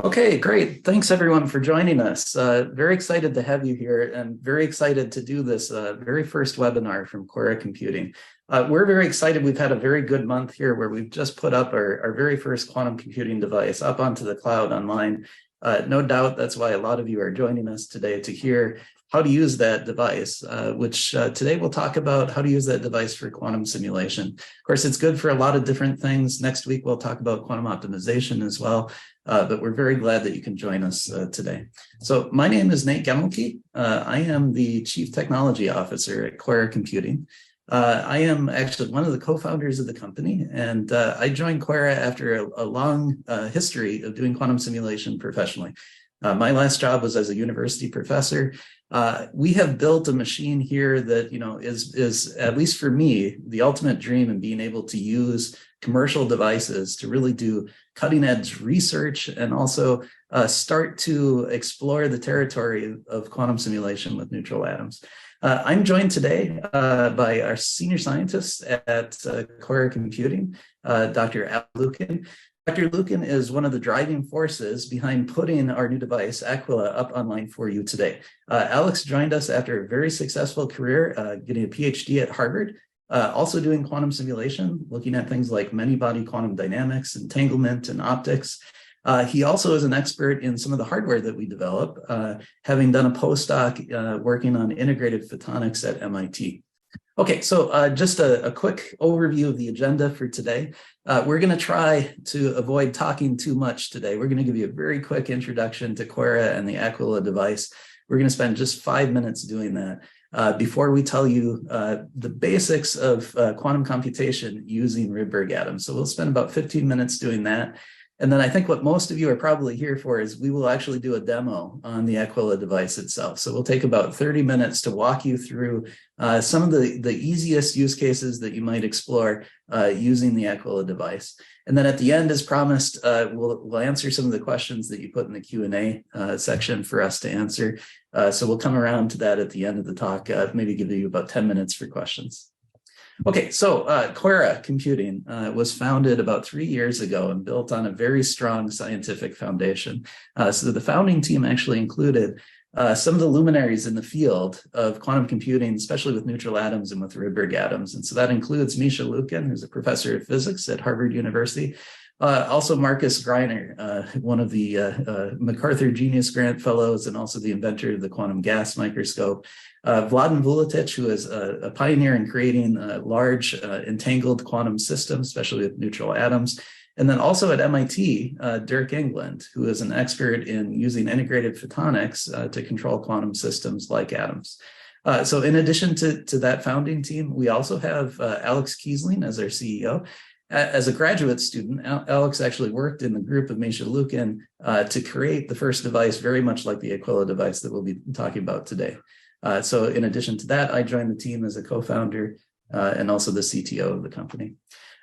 Okay, great. Thanks everyone for joining us. Very excited to have you here and very excited to do this very first webinar from Quora Computing. We're very excited. We've had a very good month here where we've just put up our very first quantum computing device up onto the cloud online. No doubt that's why a lot of you are joining us today to hear how to use that device, which today we'll talk about how to use that device for quantum simulation. Of course, it's good for a lot of different things. Next week, we'll talk about quantum optimization as well. But we're very glad that you can join us today. So my name is Nate Gemelke. I am the Chief Technology Officer at Quora Computing. I am actually one of the co-founders of the company, and I joined Quora after a long history of doing quantum simulation professionally. My last job was as a university professor. We have built a machine here that is at least for me the ultimate dream in being able to use commercial devices to really do cutting edge research and also start to explore the territory of quantum simulation with neutral atoms. I'm joined today by our senior scientist at Quora Computing, Dr. Al Lukin. Dr. Lukin is one of the driving forces behind putting our new device, Aquila, up online for you today. Alex joined us after a very successful career, getting a PhD at Harvard, also doing quantum simulation, looking at things like many-body quantum dynamics, entanglement, and optics. He also is an expert in some of the hardware that we develop, having done a postdoc working on integrated photonics at MIT. Okay, so just a quick overview of the agenda for today. We're going to try to avoid talking too much today. We're going to give you a very quick introduction to Quora and the Aquila device. We're going to spend just 5 minutes doing that before we tell you the basics of quantum computation using Rydberg atoms. So we'll spend about 15 minutes doing that. And then I think what most of you are probably here for is we will actually do a demo on the Aquila device itself. So we'll take about 30 minutes to walk you through some of the easiest use cases that you might explore using the Aquila device. And then at the end, as promised, we'll answer some of the questions that you put in the Q&A section for us to answer. So we'll come around to that at the end of the talk, maybe give you about 10 minutes for questions. Okay, so Quora Computing was founded about 3 years ago and built on a very strong scientific foundation. So the founding team actually included some of the luminaries in the field of quantum computing, especially with neutral atoms and with Rydberg atoms. And so that includes Misha Lukin, who's a professor of physics at Harvard University. Also Marcus Greiner, one of the MacArthur Genius Grant Fellows and also the inventor of the quantum gas microscope. Vladan Vuletic, who is a pioneer in creating large entangled quantum systems, especially with neutral atoms. And then also at MIT, Dirk England, who is an expert in using integrated photonics to control quantum systems like atoms. So in addition to that founding team, we also have Alex Kiesling as our CEO. As a graduate student, Alex actually worked in the group of Misha Lukin to create the first device very much like the Aquila device that we'll be talking about today. So in addition to that, I joined the team as a co-founder and also the CTO of the company.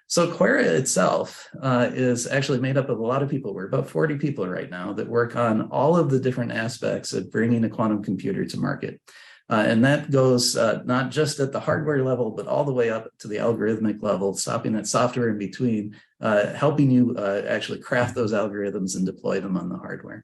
So Quora itself is actually made up of a lot of people. We're about 40 people right now that work on all of the different aspects of bringing a quantum computer to market. And that goes not just at the hardware level, but all the way up to the algorithmic level, stopping at software in between, helping you actually craft those algorithms and deploy them on the hardware.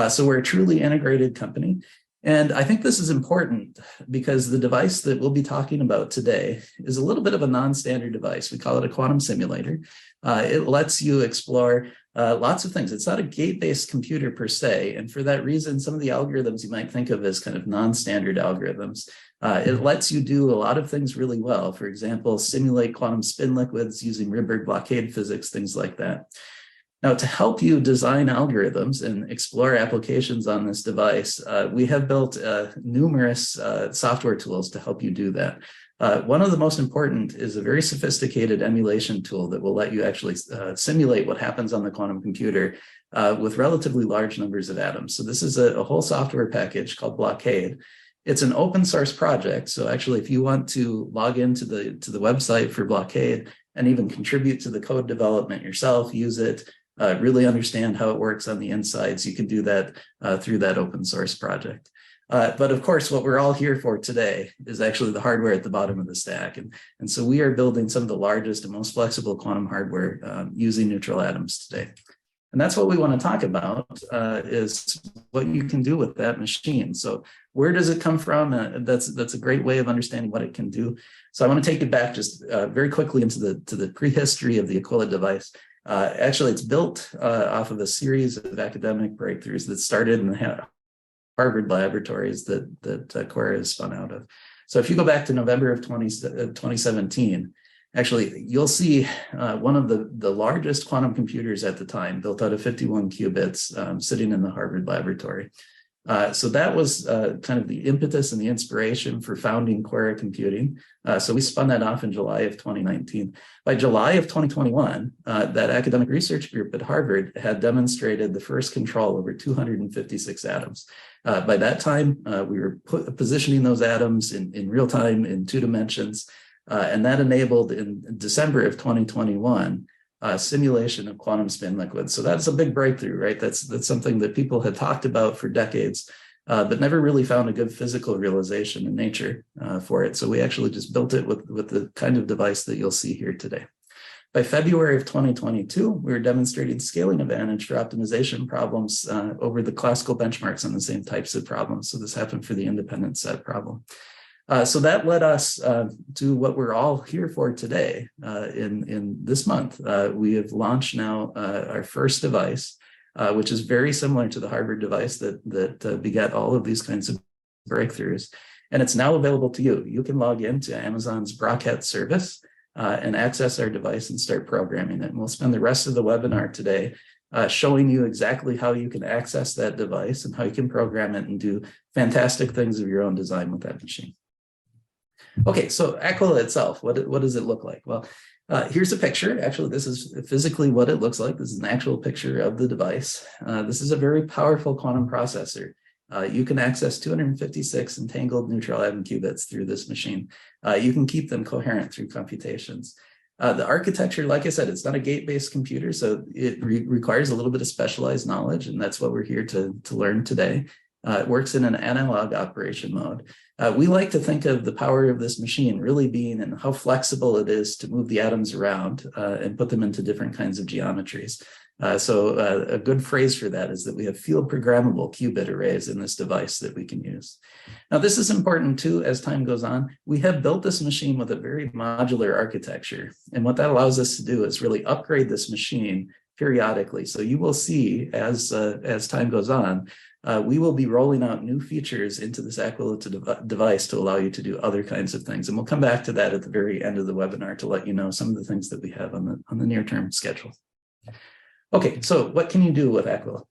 So we're a truly integrated company. And I think this is important because the device that we'll be talking about today is a little bit of a non-standard device. We call it a quantum simulator. It lets you explore lots of things. It's not a gate-based computer per se. And for that reason, some of the algorithms you might think of as kind of non-standard algorithms. It lets you do a lot of things really well. For example, simulate quantum spin liquids using Rydberg blockade physics, things like that. Now, to help you design algorithms and explore applications on this device, we have built numerous software tools to help you do that. One of the most important is a very sophisticated emulation tool that will let you actually simulate what happens on the quantum computer with relatively large numbers of atoms. So this is a whole software package called Blockade. It's an open source project. So actually, if you want to log into the website for Blockade and even contribute to the code development yourself, use it, really understand how it works on the insides, you can do that through that open source project. But of course, what we're all here for today is actually the hardware at the bottom of the stack. And so we are building some of the largest and most flexible quantum hardware using neutral atoms today. And that's what we want to talk about, is what you can do with that machine. So where does it come from? That's a great way of understanding what it can do. So I want to take you back just very quickly into the prehistory of the Aquila device. Actually, it's built off of a series of academic breakthroughs that started in the Harvard laboratories that Quora is spun out of. So if you go back to November of 2017, actually, you'll see one of the largest quantum computers at the time, built out of 51 qubits, sitting in the Harvard laboratory. So that was kind of the impetus and the inspiration for founding Quora Computing. So we spun that off in July of 2019. By July of 2021, that academic research group at Harvard had demonstrated the first control over 256 atoms. By that time, we were positioning those atoms in real time in 2 dimensions. And that enabled in December of 2021 simulation of quantum spin liquids. So that's a big breakthrough, right? That's something that people had talked about for decades, but never really found a good physical realization in nature for it. So we actually just built it with the kind of device that you'll see here today. By February of 2022, we were demonstrating scaling advantage for optimization problems over the classical benchmarks on the same types of problems. So this happened for the independent set problem. So that led us to what we're all here for today. In this month, we have launched now our first device, which is very similar to the Harvard device that begat all of these kinds of breakthroughs. And it's now available to you. You can log into Amazon's Brocket service and access our device and start programming it. And we'll spend the rest of the webinar today showing you exactly how you can access that device and how you can program it and do fantastic things of your own design with that machine. Okay, so Aquila itself, what does it look like? Well, here's a picture. Actually, this is physically what it looks like. This is an actual picture of the device. This is a very powerful quantum processor. You can access 256 entangled neutral atom qubits through this machine. You can keep them coherent through computations. The architecture, like I said, it's not a gate-based computer, so it requires a little bit of specialized knowledge, and that's what we're here to learn today. It works in an analog operation mode. We like to think of the power of this machine really being in how flexible it is to move the atoms around and put them into different kinds of geometries. So a good phrase for that is that we have field programmable qubit arrays in this device that we can use. Now, this is important too as time goes on. We have built this machine with a very modular architecture. And what that allows us to do is really upgrade this machine periodically. So you will see as time goes on, we will be rolling out new features into this Aquila device to allow you to do other kinds of things. And we'll come back to that at the very end of the webinar to let you know some of the things that we have on the near-term schedule. Okay, so what can you do with Aquila?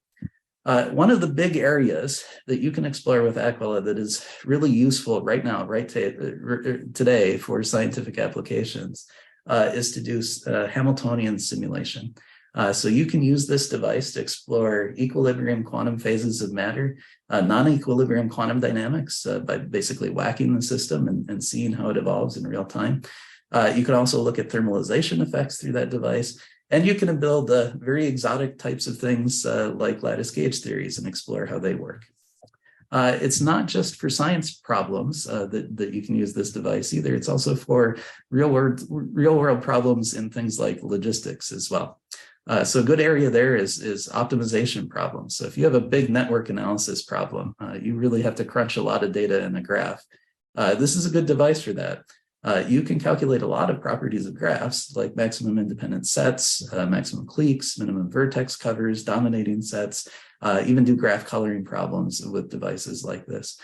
One of the big areas that you can explore with Aquila that is really useful right now, today for scientific applications, is to do Hamiltonian simulation. So you can use this device to explore equilibrium quantum phases of matter, non-equilibrium quantum dynamics by basically whacking the system and seeing how it evolves in real time. You can also look at thermalization effects through that device. And you can build very exotic types of things like lattice gauge theories and explore how they work. It's not just for science problems that you can use this device either. It's also for real world problems in things like logistics as well. So a good area there is optimization problems. So if you have a big network analysis problem, you really have to crunch a lot of data in a graph. This is a good device for that. You can calculate a lot of properties of graphs like maximum independent sets, maximum cliques, minimum vertex covers, dominating sets, even do graph coloring problems with devices like this.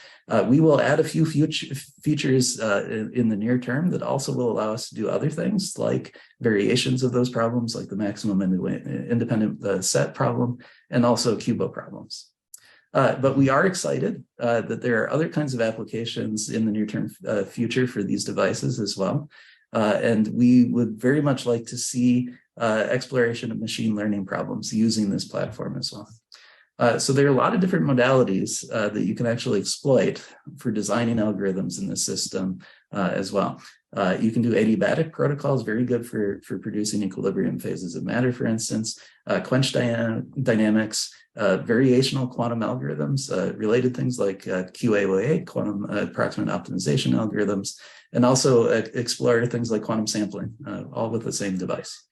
We will add a few features in the near term that also will allow us to do other things like variations of those problems like the maximum independent set problem and also QUBO problems. But we are excited that there are other kinds of applications in the near-term future for these devices as well. And we would very much like to see exploration of machine learning problems using this platform as well. So there are a lot of different modalities that you can actually exploit for designing algorithms in the system as well. You can do adiabatic protocols, very good for producing equilibrium phases of matter, for instance, quench dynamics, variational quantum algorithms, related things like QAOA, quantum approximate optimization algorithms, and also explore things like quantum sampling, all with the same device.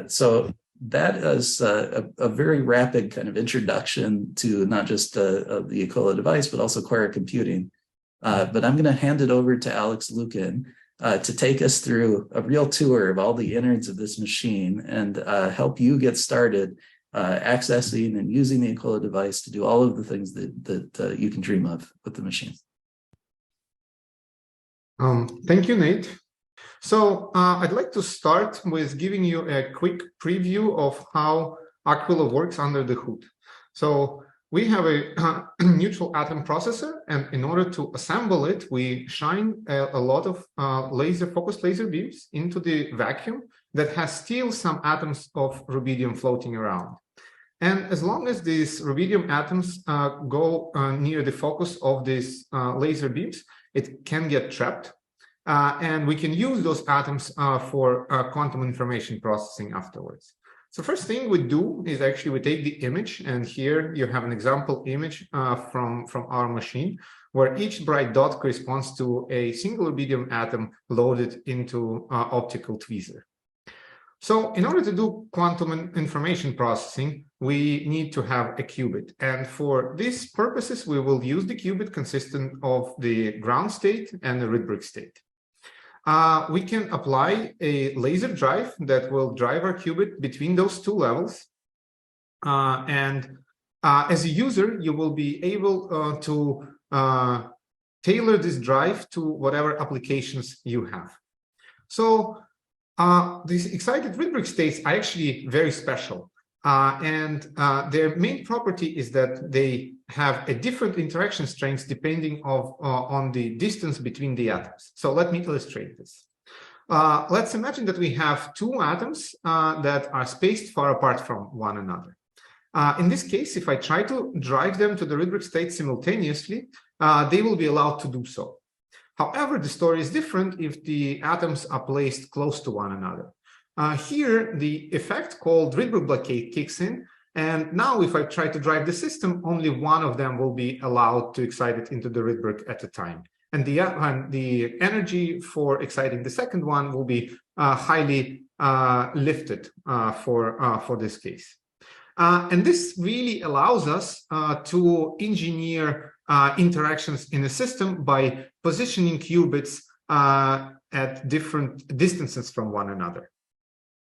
So that is a very rapid kind of introduction to not just the Aquila device, but also query computing. But I'm going to hand it over to Alex Lukin to take us through a real tour of all the innards of this machine and help you get started accessing and using the Aquila device to do all of the things that you can dream of with the machine. Thank you, Nate. So I'd like to start with giving you a quick preview of how Aquila works under the hood. So we have a neutral atom processor, and in order to assemble it, we shine a lot of focused laser beams into the vacuum that has still some atoms of rubidium floating around. And as long as these rubidium atoms go near the focus of these laser beams, it can get trapped. And we can use those atoms for quantum information processing afterwards. So first thing we do is actually we take the image, and here you have an example image from our machine, where each bright dot corresponds to a single rubidium atom loaded into optical tweezer. So in order to do quantum information processing, we need to have a qubit. And for these purposes, we will use the qubit consistent of the ground state and the Rydberg state. We can apply a laser drive that will drive our qubit between those two levels. As a user, you will be able to tailor this drive to whatever applications you have. So these excited Rydberg states are actually very special. Their main property is that they have a different interaction strengths depending on the distance between the atoms. So let me illustrate this. Let's imagine that we have two atoms that are spaced far apart from one another. In this case, if I try to drive them to the Rydberg state simultaneously, they will be allowed to do so. However, the story is different if the atoms are placed close to one another. Here, the effect called Rydberg blockade kicks in, and now if I try to drive the system, only one of them will be allowed to excite it into the Rydberg at a time. And the energy for exciting the second one will be highly lifted for this case. And this really allows us to engineer interactions in a system by positioning qubits at different distances from one another.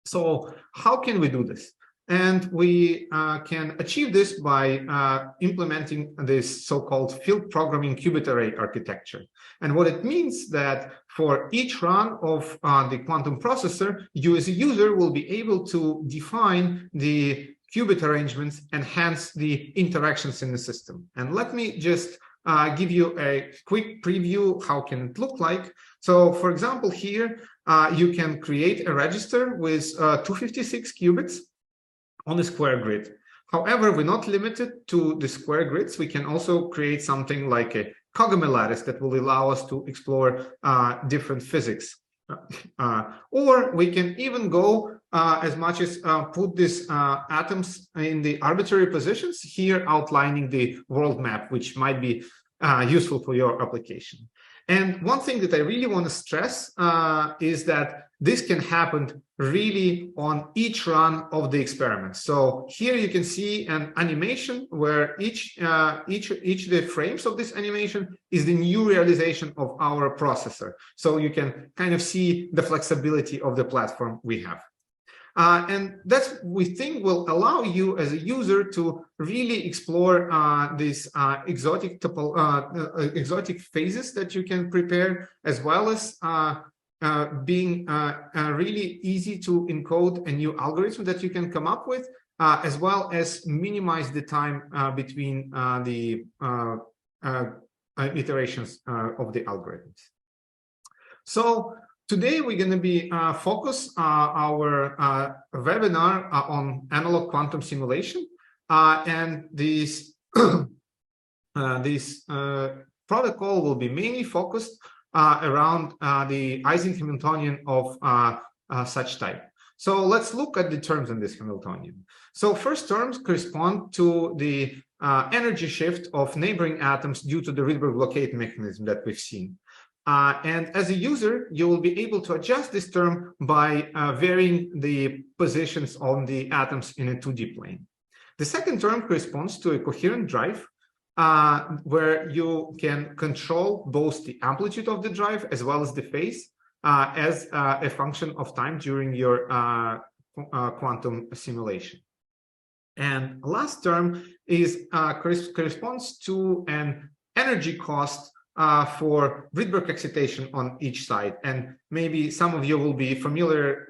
So how can we do this? And we can achieve this by implementing this so-called field programming qubit array architecture. And what it means that for each run of the quantum processor, you as a user will be able to define the qubit arrangements and hence the interactions in the system. And let me just give you a quick preview how can it look like. So for example, here you can create a register with 256 qubits on a square grid. However, we're not limited to the square grids. We can also create something like a Kagame lattice that will allow us to explore different physics. Or we can even go as much as put these atoms in the arbitrary positions, here outlining the world map, which might be useful for your application. And one thing that I really want to stress is that this can happen really on each run of the experiment. So here you can see an animation where each of the frames of this animation is the new realization of our processor. So you can kind of see the flexibility of the platform we have. And that's, we think, will allow you as a user to really explore these exotic phases that you can prepare, as well as being really easy to encode a new algorithm that you can come up with, as well as minimize the time between the iterations of the algorithms. So today, we're going to be focus our webinar on analog quantum simulation, and this protocol will be mainly focused around the Ising Hamiltonian of such type. So let's look at the terms in this Hamiltonian. So first terms correspond to the energy shift of neighboring atoms due to the Rydberg blockade mechanism that we've seen. And as a user, you will be able to adjust this term by varying the positions on the atoms in a 2D plane. The second term corresponds to a coherent drive, where you can control both the amplitude of the drive as well as the phase as a function of time during your quantum simulation. And last term is corresponds to an energy cost for Rydberg excitation on each side. And maybe some of you will be familiar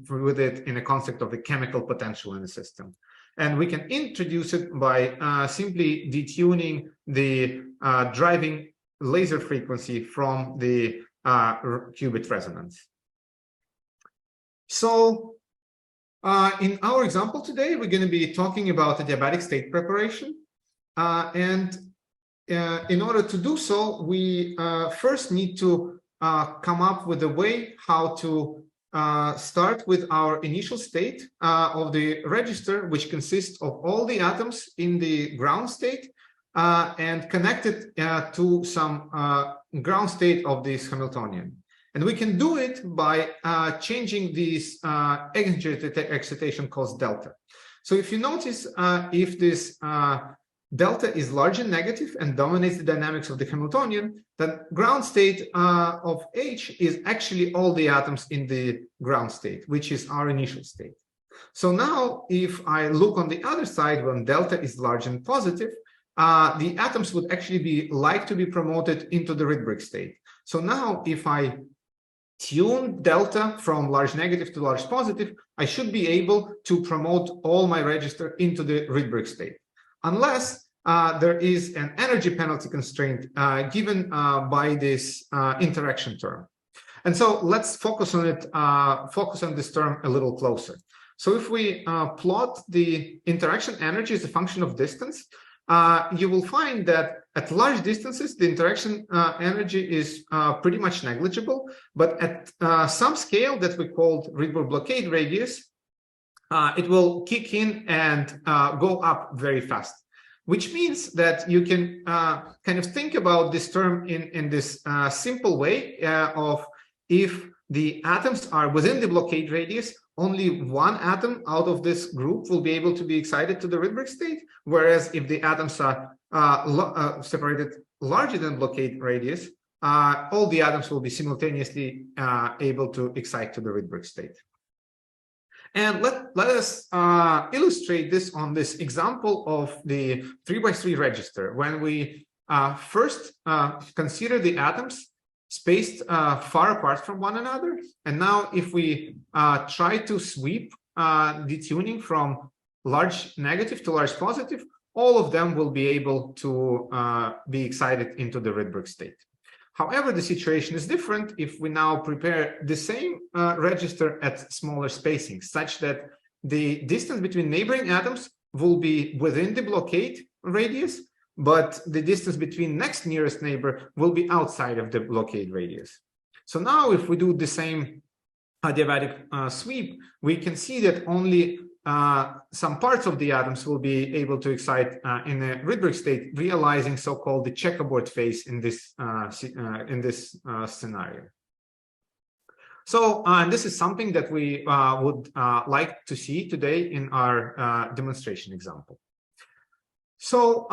with it in the concept of the chemical potential in the system. And we can introduce it by simply detuning the driving laser frequency from the qubit resonance. So in our example today, we're going to be talking about adiabatic state preparation. In order to do so, we first need to come up with a way how to start with our initial state of the register, which consists of all the atoms in the ground state and connect it to some ground state of this Hamiltonian. And we can do it by changing this excitation called delta. So if you notice, if this delta is large and negative and dominates the dynamics of the Hamiltonian, then ground state of H is actually all the atoms in the ground state, which is our initial state. So now if I look on the other side, when delta is large and positive, the atoms would actually be like to be promoted into the Rydberg state. So now if I tune delta from large negative to large positive, I should be able to promote all my register into the Rydberg state, unless there is an energy penalty constraint given by this interaction term. And so let's focus on it, focus on this term a little closer. So if we plot the interaction energy as a function of distance, you will find that at large distances, the interaction energy is pretty much negligible, but at some scale that we called Rydberg blockade radius, it will kick in and go up very fast, which means that you can kind of think about this term in this simple way of if the atoms are within the blockade radius, only one atom out of this group will be able to be excited to the Rydberg state, whereas if the atoms are separated larger than blockade radius, all the atoms will be simultaneously able to excite to the Rydberg state. And let us illustrate this on this example of the 3x3 register. When we first consider the atoms spaced far apart from one another, and now if we try to sweep the tuning from large negative to large positive, all of them will be able to be excited into the Rydberg state. However, the situation is different if we now prepare the same register at smaller spacings, such that the distance between neighboring atoms will be within the blockade radius, but the distance between next nearest neighbor will be outside of the blockade radius. So now if we do the same adiabatic sweep, we can see that only some parts of the atoms will be able to excite in a Rydberg state, realizing so-called the checkerboard phase in this scenario. So this is something that we would like to see today in our demonstration example. So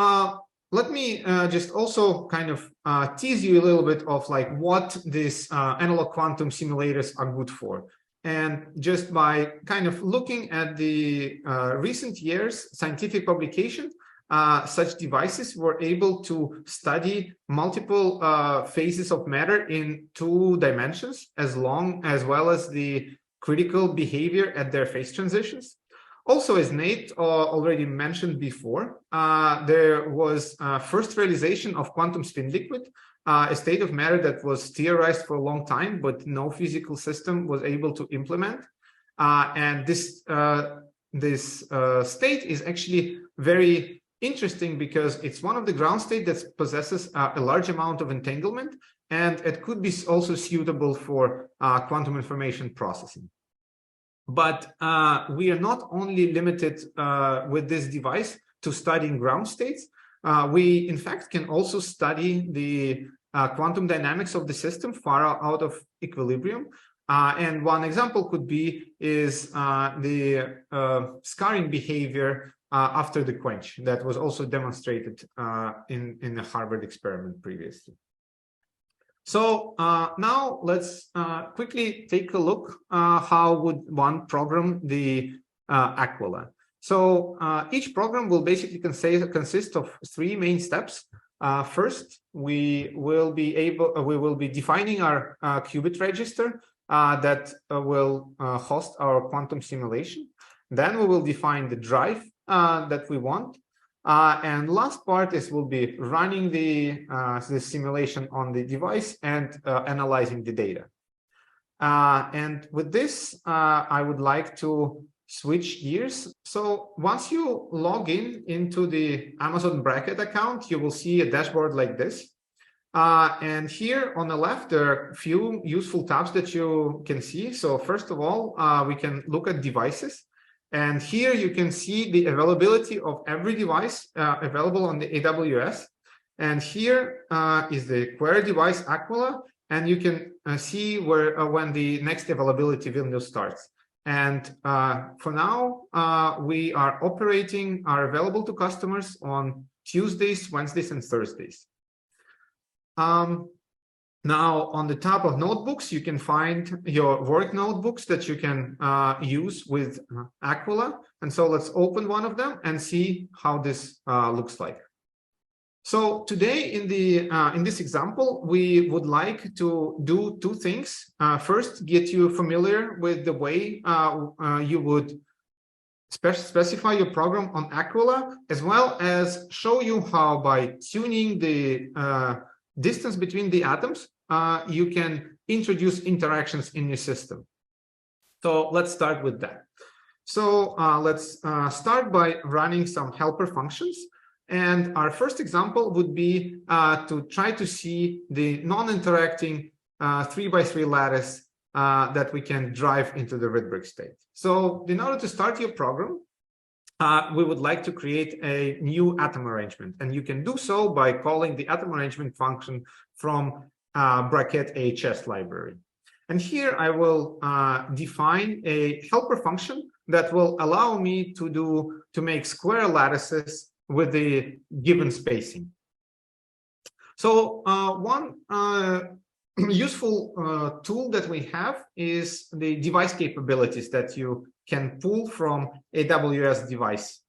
let me just also kind of tease you a little bit of like what these analog quantum simulators are good for. And just by kind of looking at the recent years scientific publication, such devices were able to study multiple phases of matter in 2 dimensions, as well as the critical behavior at their phase transitions. Also, as Nate already mentioned before, there was first realization of quantum spin liquid, a state of matter that was theorized for a long time, but no physical system was able to implement. And this state is actually very interesting because it's one of the ground states that possesses a large amount of entanglement, and it could be also suitable for quantum information processing. But we are not only limited with this device to studying ground states. We, in fact, can also study the quantum dynamics of the system far out of equilibrium. And one example could be the scarring behavior after the quench that was also demonstrated in the Harvard experiment previously. So now let's quickly take a look how would one program the Aquila. So each program will basically consist of three main steps. First, we will be defining our qubit register that will host our quantum simulation. Then we will define the drive that we want. And last part is we'll be running the simulation on the device and analyzing the data. And with this, I would like to switch gears. So once you log into the Amazon Bracket account, you will see a dashboard like this. And here on the left, there are a few useful tabs that you can see. So first of all, we can look at devices. And here you can see the availability of every device available on the AWS. And here is the query device Aquila. And you can see where when the next availability window starts. And for now, we are available to customers on Tuesdays, Wednesdays, and Thursdays. Now, on the top of notebooks, you can find your work notebooks that you can use with Aquila. And so let's open one of them and see how this looks like. So today in this example, we would like to do two things. First, get you familiar with the way you would specify your program on Aquila, as well as show you how by tuning the distance between the atoms, you can introduce interactions in your system. So let's start with that. So let's start by running some helper functions. And our first example would be to try to see the non-interacting 3x3 lattice that we can drive into the Rydberg state. So in order to start your program, we would like to create a new atom arrangement. And you can do so by calling the atom arrangement function from bracket AHS library. And here I will define a helper function that will allow me to make square lattices with the given spacing. So one useful tool that we have is the device capabilities that you can pull from AWS device.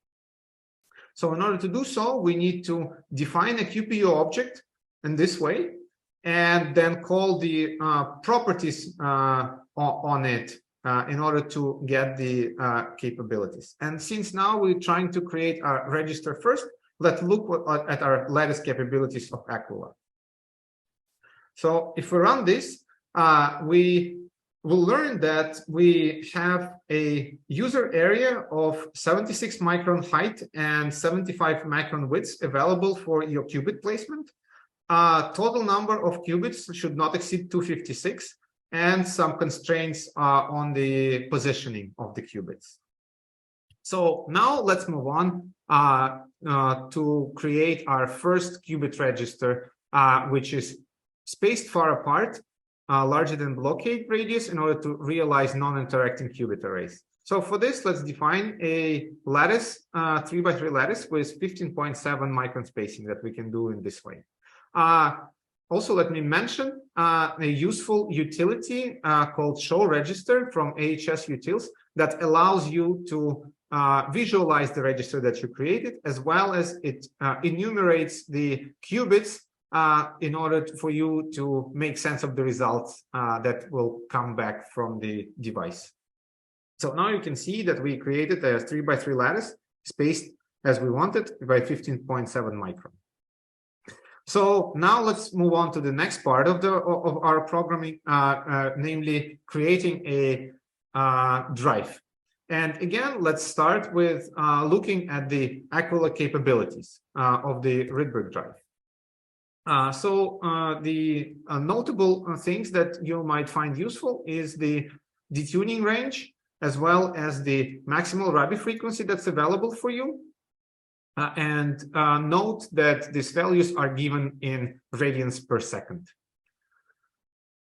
So in order to do so, we need to define a QPU object in this way, and then call the properties on it in order to get the capabilities. And since now we're trying to create a register first, let's look at our lattice capabilities of Aquila. So if we run this, we will learn that we have a user area of 76 micron height and 75 micron width available for your qubit placement. Total number of qubits should not exceed 256, and some constraints on the positioning of the qubits. So now let's move on to create our first qubit register, which is spaced far apart, larger than blockade radius, in order to realize non-interacting qubit arrays. So for this, let's define a lattice, 3x3 lattice with 15.7 micron spacing that we can do in this way. Also, let me mention a useful utility called show register from AHS Utils that allows you to visualize the register that you created, as well as it enumerates the qubits in order for you to make sense of the results that will come back from the device. So now you can see that we created a 3x3 lattice spaced as we wanted by 15.7 micron. So now let's move on to the next part of our programming, namely creating a drive. And again, let's start with looking at the Aquila capabilities of the Rydberg drive. The notable things that you might find useful is the detuning range, as well as the maximal Rabi frequency that's available for you. and note that these values are given in radians per second.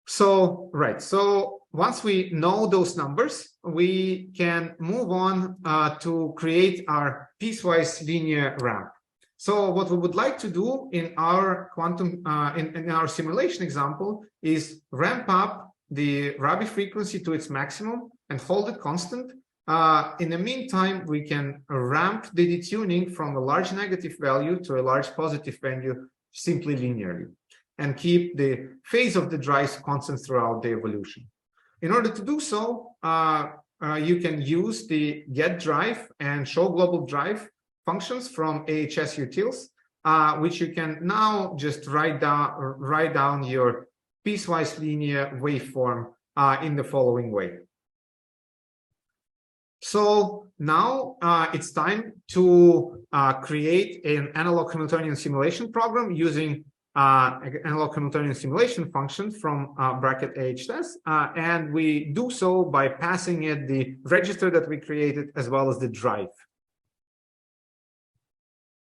So, right, so once we know those numbers, we can move on to create our piecewise linear ramp. So what we would like to do in our quantum, in our simulation example is ramp up the Rabi frequency to its maximum and hold it constant. In the meantime, we can ramp the detuning from a large negative value to a large positive value simply linearly, and keep the phase of the drives constant throughout the evolution. In order to do so, you can use the get drive and show global drive functions from AHS utils, which you can now just write down your piecewise linear waveform in the following way. So now it's time to create an analog Hamiltonian simulation program using analog Hamiltonian simulation function from bracket AHS, and we do so by passing it the register that we created as well as the drive.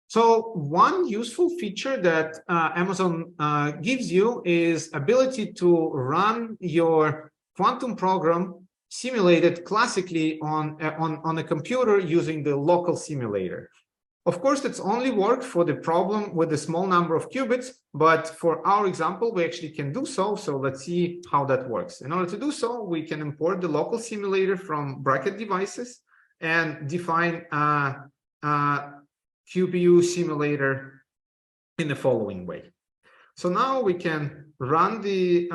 So one useful feature that Amazon gives you is ability to run your quantum program simulated classically on a computer using the local simulator. Of course, it's only worked for the problem with a small number of qubits, but for our example, we actually can do so. So let's see how that works. In order to do so, we can import the local simulator from bracket devices and define QPU simulator in the following way. So now we can run the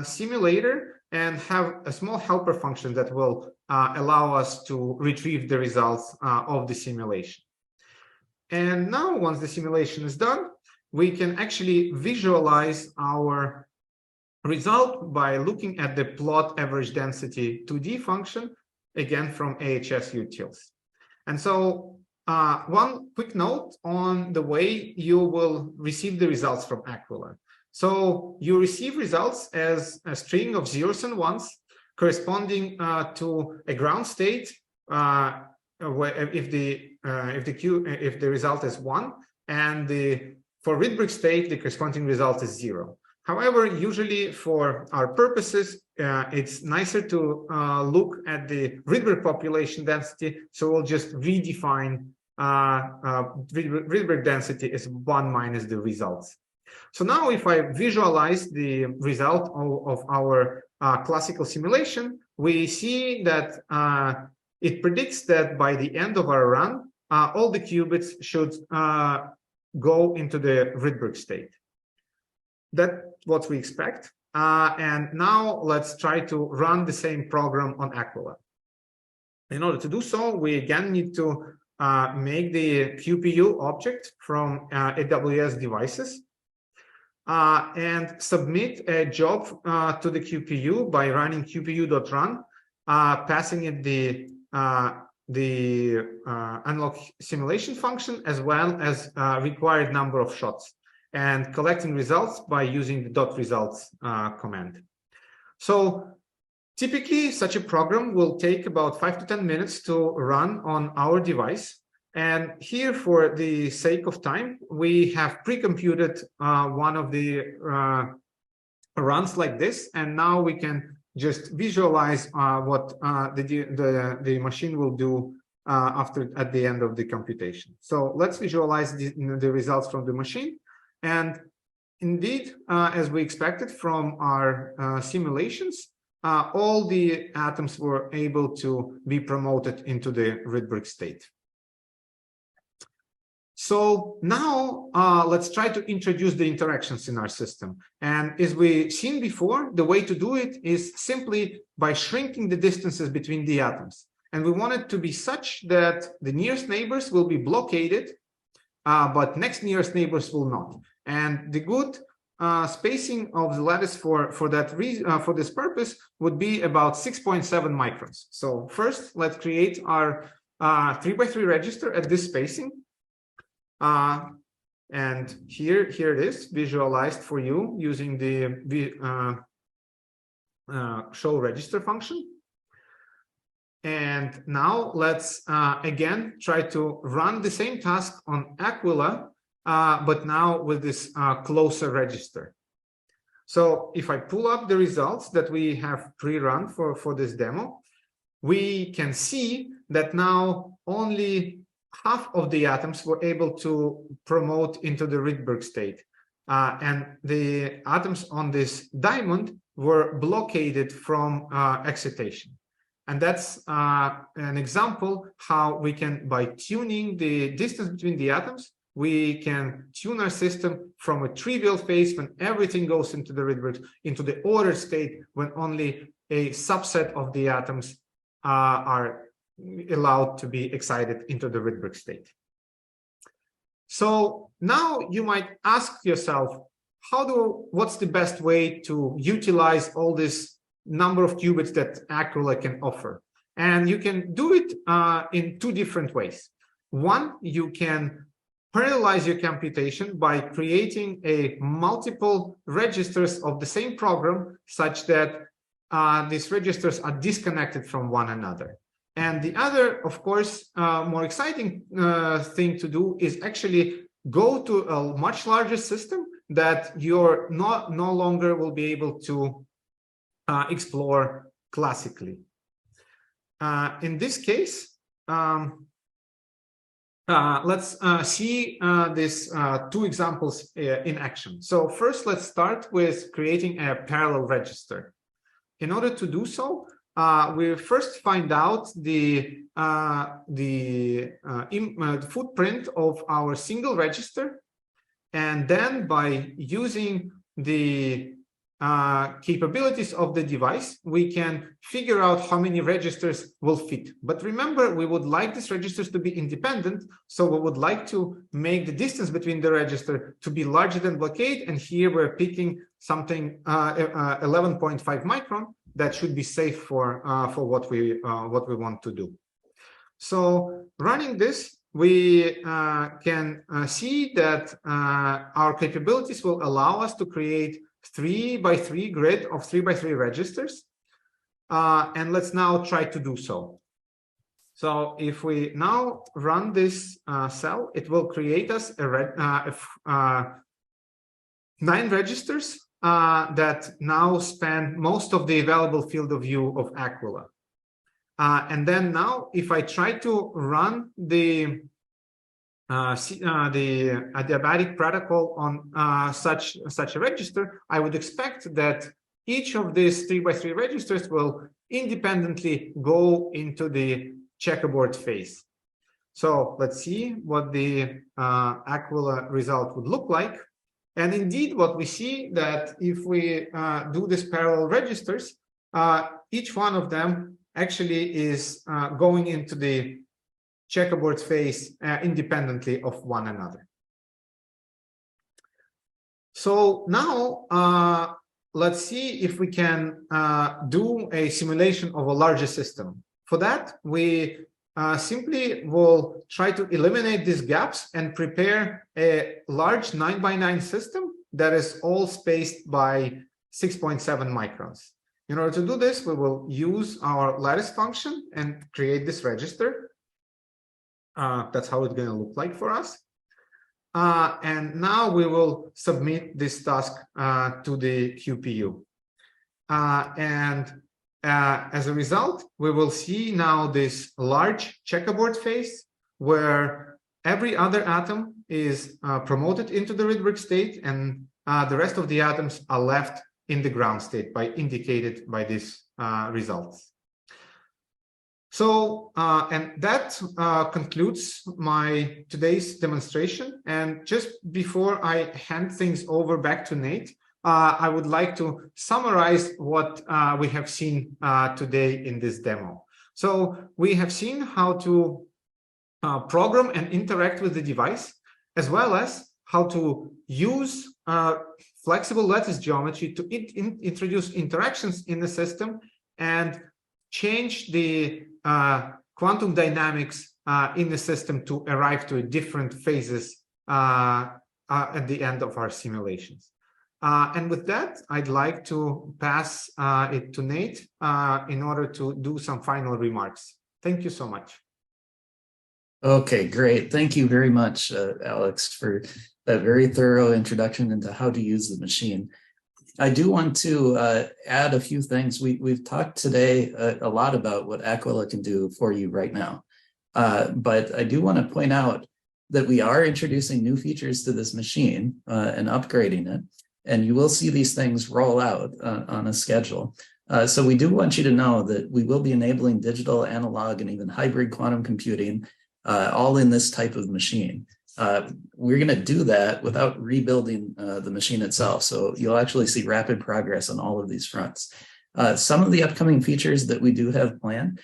simulator and have a small helper function that will allow us to retrieve the results of the simulation. And now, once the simulation is done, we can actually visualize our result by looking at the plot average density 2D function, again from AHS utils. And so one quick note on the way you will receive the results from Aquila. So you receive results as a string of zeros and ones corresponding to a ground state if the result is 1, and for Rydberg state the corresponding result is 0. However, usually for our purposes, it's nicer to look at the Rydberg population density, so we'll just redefine Rydberg density as 1 minus the results. So now if I visualize the result of our classical simulation, we see that it predicts that by the end of our run, all the qubits should go into the Rydberg state. That's what we expect. And now let's try to run the same program on Aquila. In order to do so, we again need to make the QPU object from AWS devices and submit a job to the QPU by running qpu.run, passing it the analog simulation function as well as required number of shots, and collecting results by using the .results command. So typically such a program will take about 5 to 10 minutes to run on our device. And here, for the sake of time, we have pre-computed one of the runs like this, and now we can just visualize what the machine will do at the end of the computation. So let's visualize the results from the machine. And indeed, as we expected from our simulations, all the atoms were able to be promoted into the Rydberg state. So now let's try to introduce the interactions in our system. And as we've seen before, the way to do it is simply by shrinking the distances between the atoms. And we want it to be such that the nearest neighbors will be blockaded, but next nearest neighbors will not. And the good spacing of the lattice for this purpose would be about 6.7 microns. So first, let's create our 3x3 register at this spacing. And here it is visualized for you using the show register function. And now let's again try to run the same task on Aquila, but now with this closer register. So if I pull up the results that we have pre-run for this demo, we can see that now only half of the atoms were able to promote into the Rydberg state. And the atoms on this diamond were blockaded from excitation. And that's an example how we can, by tuning the distance between the atoms, we can tune our system from a trivial phase when everything goes into the Rydberg into the ordered state when only a subset of the atoms are allowed to be excited into the Rydberg state. So now you might ask yourself, what's the best way to utilize all this number of qubits that Aquila can offer? And you can do it in two different ways. One, you can parallelize your computation by creating a multiple registers of the same program such that these registers are disconnected from one another. And the other, of course, more exciting thing to do is actually go to a much larger system that you're no longer will be able to explore classically. In this case, let's see these two examples in action. So first, let's start with creating a parallel register. In order to do so, we first find out the footprint of our single register, and then by using the capabilities of the device, we can figure out how many registers will fit. But remember, we would like these registers to be independent, so we would like to make the distance between the register to be larger than blockade, and here we're picking something 11.5 micron. That should be safe for what we want to do. So running this, we can see that our capabilities will allow us to create 3x3 grid of 3x3 registers. And let's now try to do so. So if we now run this cell, it will create us 9 registers that now span most of the available field of view of Aquila. And then now, if I try to run the adiabatic protocol on such a register, I would expect that each of these 3x3 registers will independently go into the checkerboard phase. So let's see what the Aquila result would look like. And indeed, what we see that if we do these parallel registers, each one of them actually is going into the checkerboard phase independently of one another. So now let's see if we can do a simulation of a larger system. For that, we simply will try to eliminate these gaps and prepare a large 9x9 system that is all spaced by 6.7 microns. In order to do this, we will use our lattice function and create this register. That's how it's going to look like for us. And now we will submit this task to the QPU. As a result, we will see now this large checkerboard phase where every other atom is promoted into the Rydberg state, and the rest of the atoms are left in the ground state indicated by these results. So, and that concludes my today's demonstration. And just before I hand things over back to Nate, I would like to summarize what we have seen today in this demo. So we have seen how to program and interact with the device, as well as how to use flexible lattice geometry to introduce interactions in the system and change the quantum dynamics in the system to arrive to different phases at the end of our simulations. And with that, I'd like to pass it to Nate in order to do some final remarks. Thank you so much. Okay, great. Thank you very much, Alex, for that very thorough introduction into how to use the machine. I do want to add a few things. We've talked today a lot about what Aquila can do for you right now. But I do want to point out that we are introducing new features to this machine and upgrading it. And you will see these things roll out on a schedule. So we do want you to know that we will be enabling digital, analog, and even hybrid quantum computing all in this type of machine. We're going to do that without rebuilding the machine itself. So you'll actually see rapid progress on all of these fronts. Some of the upcoming features that we do have planned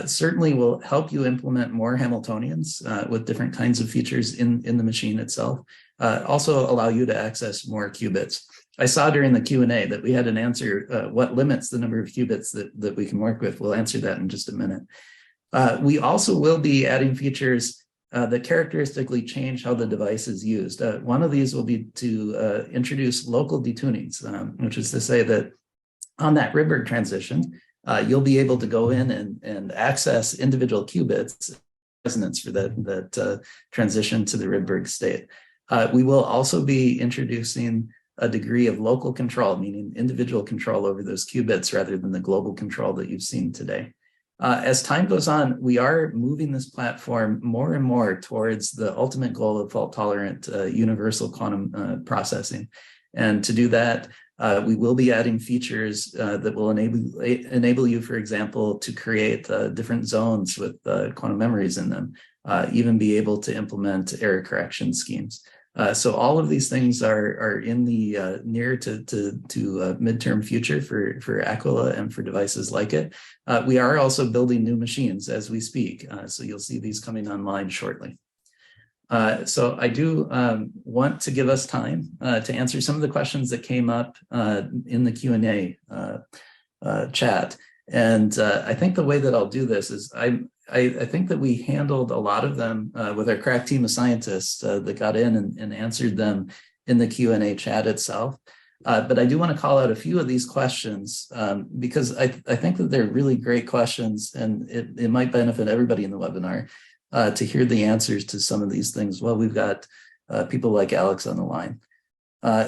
certainly will help you implement more Hamiltonians with different kinds of features in the machine itself. Also allow you to access more qubits. I saw during the Q&A that we had an answer, what limits the number of qubits that we can work with. We'll answer that in just a minute. We also will be adding features that characteristically change how the device is used. One of these will be to introduce local detunings, which is to say that on that Rydberg transition, you'll be able to go in and access individual qubits resonance for that transition to the Rydberg state. We will also be introducing a degree of local control, meaning individual control over those qubits rather than the global control that you've seen today. As time goes on, we are moving this platform more and more towards the ultimate goal of fault-tolerant universal quantum processing. And to do that, we will be adding features that will enable you, for example, to create different zones with quantum memories in them, even be able to implement error correction schemes. So all of these things are in the near to midterm future for Aquila and for devices like it. We are also building new machines as we speak. So you'll see these coming online shortly. So I do want to give us time to answer some of the questions that came up in the Q&A chat. And I think the way that I'll do this is I think that we handled a lot of them with our crack team of scientists that got in and answered them in the Q&A chat itself. But I do want to call out a few of these questions because I think that they're really great questions, and it might benefit everybody in the webinar to hear the answers to some of these things. Well, we've got people like Alex on the line.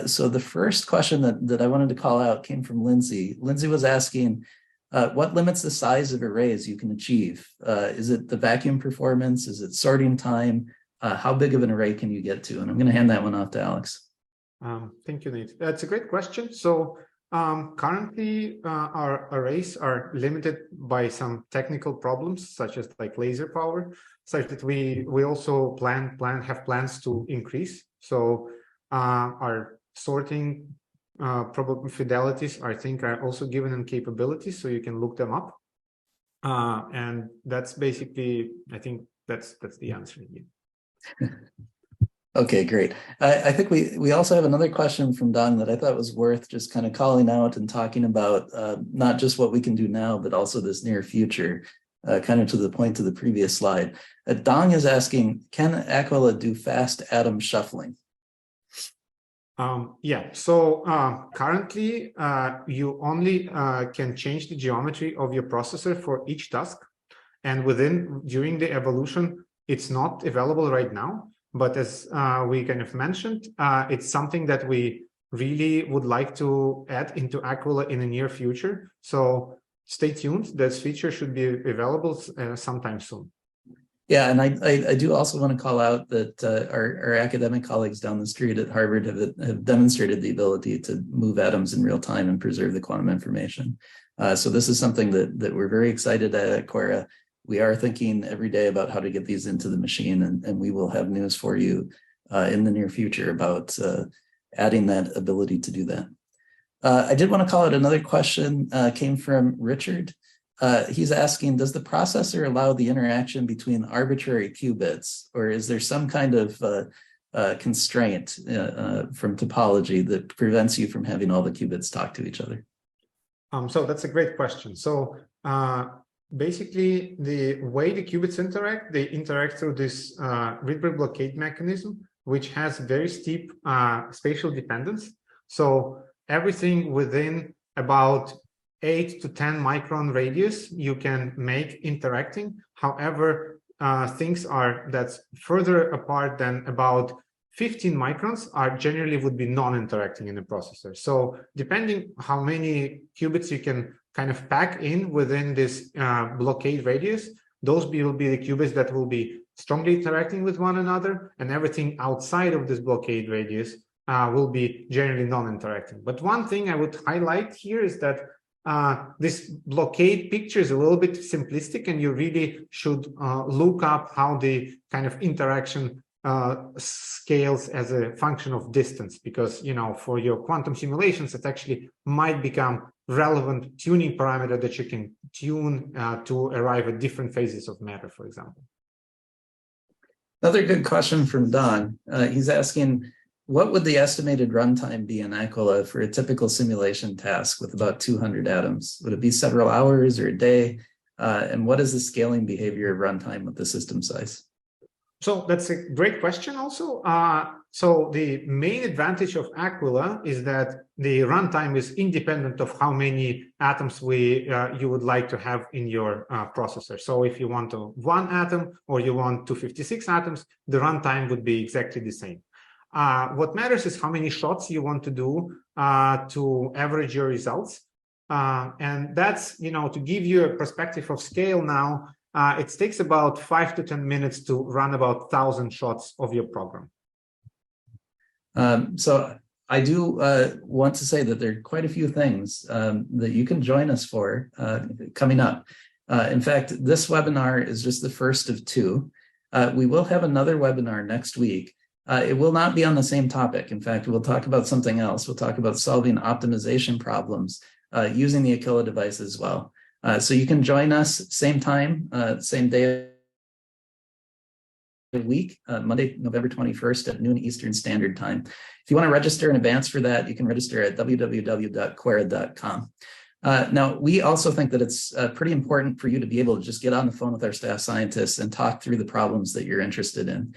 So the first question that I wanted to call out came from Lindsay. Lindsay was asking, what limits the size of arrays you can achieve? Is it the vacuum performance? Is it sorting time? How big of an array can you get to? And I'm going to hand that one off to Alex. Thank you, Nate. That's a great question. So currently, our arrays are limited by some technical problems, such as like laser power, such that we also have plans to increase. So our sorting probable fidelities, I think, are also given in capabilities, so you can look them up. And that's basically, I think that's the answer. Okay, great. I think we also have another question from Don that I thought was worth just kind of calling out and talking about, not just what we can do now, but also this near future, kind of to the point of the previous slide. Dong is asking, can Aquila do fast atom shuffling? Yeah, so currently you only can change the geometry of your processor for each task, and during the evolution, it's not available right now. But as we kind of mentioned, it's something that we really would like to add into Aquila in the near future. So stay tuned. This feature should be available sometime soon. Yeah, and I do also want to call out that our academic colleagues down the street at Harvard have demonstrated the ability to move atoms in real time and preserve the quantum information. So this is something that we're very excited at Quora. We are thinking every day about how to get these into the machine, and we will have news for you in the near future about adding that ability to do that. I did want to call out another question came from Richard. He's asking, does the processor allow the interaction between arbitrary qubits, or is there some kind of constraint from topology that prevents you from having all the qubits talk to each other? So that's a great question. So basically, the way the qubits interact, they interact through this Rydberg blockade mechanism, which has very steep spatial dependence. So everything within about 8 to 10 micron radius you can make interacting. However, things are that's further apart than about 15 microns are generally would be non-interacting in the processor. So depending how many qubits you can kind of pack in within this blockade radius, those will be the qubits that will be strongly interacting with one another, and everything outside of this blockade radius will be generally non-interacting. But one thing I would highlight here is that this blockade picture is a little bit simplistic, and you really should look up how the kind of interaction scales as a function of distance, because, you know, for your quantum simulations, it actually might become relevant tuning parameter that you can tune to arrive at different phases of matter, for example. Another good question from Don. He's asking, what would the estimated runtime be in Aquila for a typical simulation task with about 200 atoms? Would it be several hours or a day? And what is the scaling behavior of runtime with the system size? So that's a great question also. So the main advantage of Aquila is that the runtime is independent of how many atoms you would like to have in your processor. So if you want 1 atom or you want 256 atoms, the runtime would be exactly the same. What matters is how many shots you want to do to average your results. And that's, you know, to give you a perspective of scale now, it takes about 5 to 10 minutes to run about 1,000 shots of your program. So I do want to say that there are quite a few things that you can join us for coming up. In fact, this webinar is just the first of 2. We will have another webinar next week. It will not be on the same topic. In fact, we'll talk about something else. We'll talk about solving optimization problems using the Aquila device as well. So you can join us same time, same day of the week, Monday, November 21st at noon Eastern Standard Time. If you want to register in advance for that, you can register at www.quera.com. Now, we also think that it's pretty important for you to be able to just get on the phone with our staff scientists and talk through the problems that you're interested in.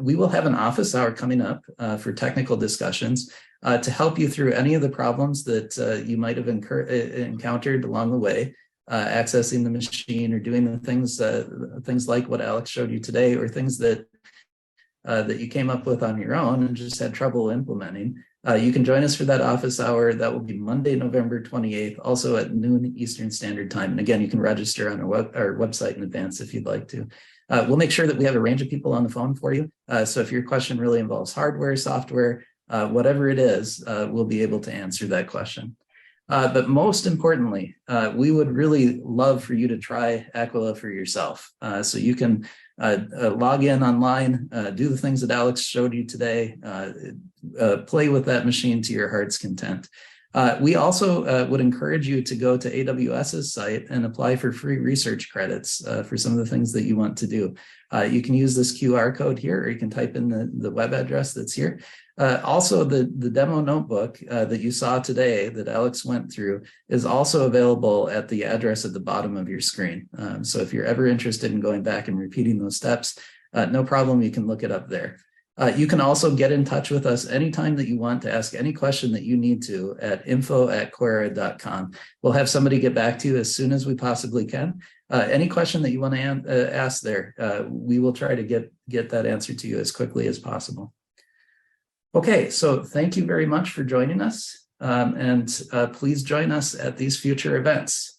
We will have an office hour coming up for technical discussions to help you through any of the problems that you might have encountered along the way, accessing the machine or doing the things like what Alex showed you today, or things that that you came up with on your own and just had trouble implementing. You can join us for that office hour. That will be Monday, November 28th, also at noon Eastern Standard Time. And again, you can register on our website in advance if you'd like to. We'll make sure that we have a range of people on the phone for you. So if your question really involves hardware, software, whatever it is, we'll be able to answer that question. But most importantly, we would really love for you to try Aquila for yourself. So you can log in online, do the things that Alex showed you today, play with that machine to your heart's content. We also would encourage you to go to AWS's site and apply for free research credits for some of the things that you want to do. You can use this QR code here, or you can type in the web address that's here. Also, the demo notebook that you saw today that Alex went through is also available at the address at the bottom of your screen. So if you're ever interested in going back and repeating those steps, no problem, you can look it up there. You can also get in touch with us anytime that you want to ask any question that you need to at info@quera.com. We'll have somebody get back to you as soon as we possibly can. Any question that you want to ask there, we will try to get that answer to you as quickly as possible. Okay, so thank you very much for joining us, and please join us at these future events.